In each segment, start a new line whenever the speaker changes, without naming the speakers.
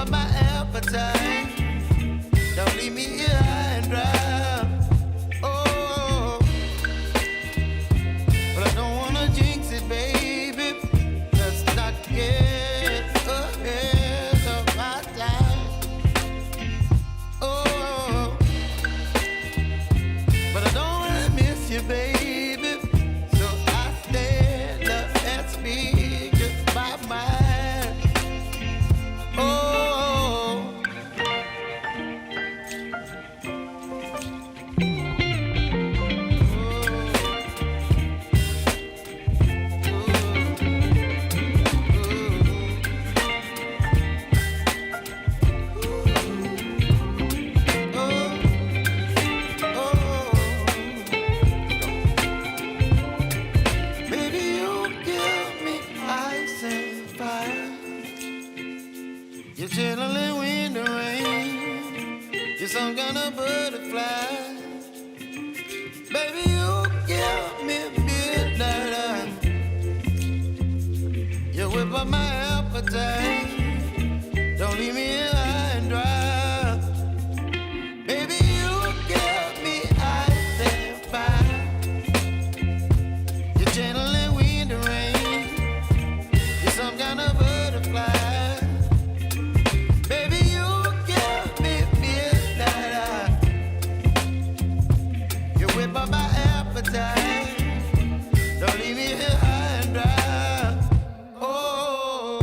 up my appetite. Don't leave me here high and dry. Oh, but I don't wanna jinx it, baby. Let's not get ahead of my time. Oh, but I don't wanna miss you, baby. So I stand up and speak just my mind. Oh, baby, you give me ice and fire. You're chilling wind and rain. You're some kind of butterfly. Baby, you give me midnight. You whip up my appetite. Don't leave me here high and dry. Baby, you give me ice and fire. You're channeling wind and rain. You're some kind of butterfly. Baby, you give me midnight. You whip up my appetite. Don't leave me here high and dry. Oh,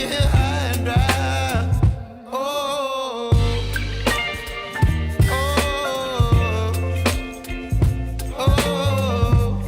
here high and dry. Oh, oh, oh, oh,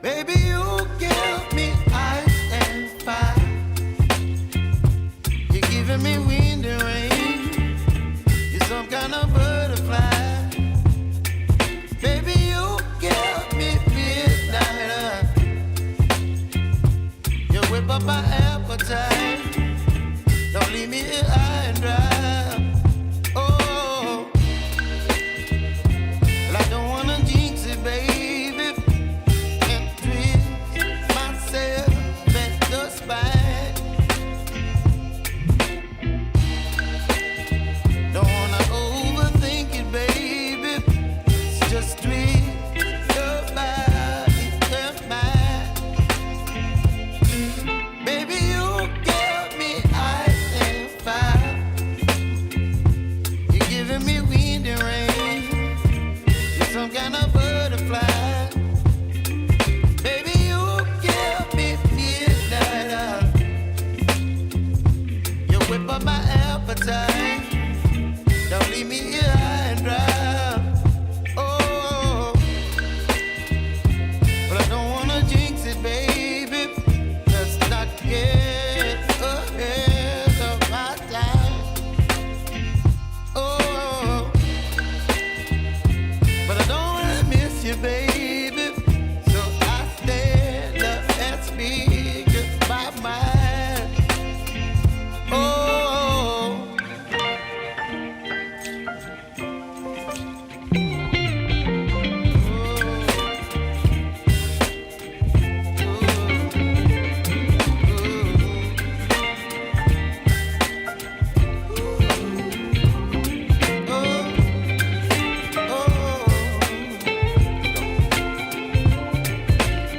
baby, you give me ice and fire. You're giving me wind and rain. You're some kind of butterfly. Baby, you give me midnight. You whip up my appetite. Don't leave me here high and dry. Oh, well, I don't wanna jinx it, baby, and twist myself at the spine. Don't wanna overthink it, baby. It's just twist your body and mine. Baby, you give me ice and fire. You're giving me wind and rain. You're some kind of butterfly. Baby, you give me midnight. You whip up my appetite. Don't leave me here high and dry. Oh, but I don't wanna jinx it, baby. Let's not get ahead of my time. Oh, but I don't wanna miss you, baby. So I stand up and speak my mind. Oh,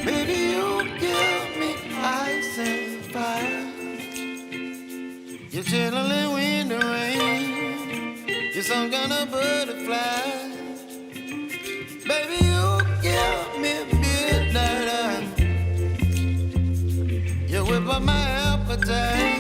baby, you give me ice and fire. You're chilling wind and rain. You're some kind of butterfly. Baby, you give me midnight. You whip up my appetite.